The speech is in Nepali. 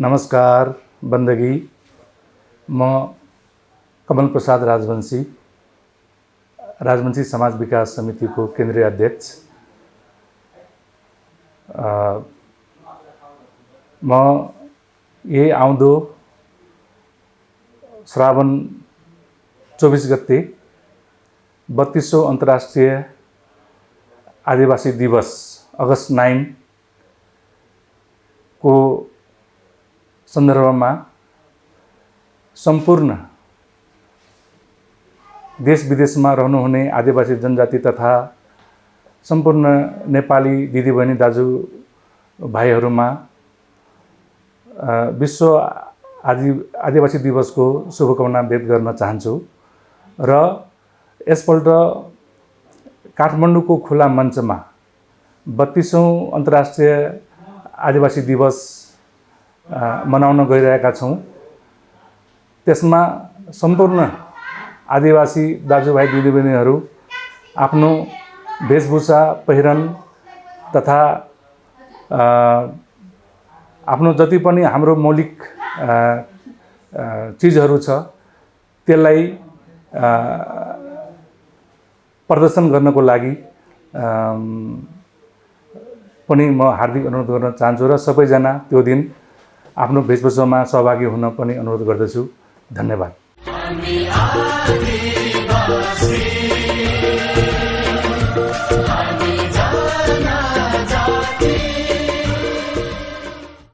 नमस्कार बन्दगी, म कमल प्रसाद राजवंशी समाज विकास समिति को केन्द्रीय अध्यक्ष। म यही आउँदो श्रावण 24 गते 32औं अन्तर्राष्ट्रिय आदिवासी दिवस अगस्त 9 को सन्दर्भमा सम्पूर्ण देश विदेशमा रहनुहुने आदिवासी जनजाति तथा सम्पूर्ण नेपाली दिदीबहिनी दाजुभाइहरूमा विश्व आदिवासी दिवसको शुभकामना व्यक्त गर्न चाहन्छु र यसपल्ट काठमाडौँको खुला मञ्चमा 32औं अन्तर्राष्ट्रिय आदिवासी दिवस मनाउन गइरहेका छौं। त्यसमा सम्पूर्ण आदिवासी दाजुभाइ दिदीबहिनीहरू आफ्नो वेशभूषा पहिरन तथा आफ्नो जति पनि हाम्रो मौलिक चीजहरू छ त्यसलाई प्रदर्शन गर्नको लागि पनि म हार्दिक अनुरोध गर्न चाहन्छु र सबैजना त्यो दिन आफ्नो वेशभूषामा सहभागी हुन पनि अनुरोध गर्दछु। धन्यवाद।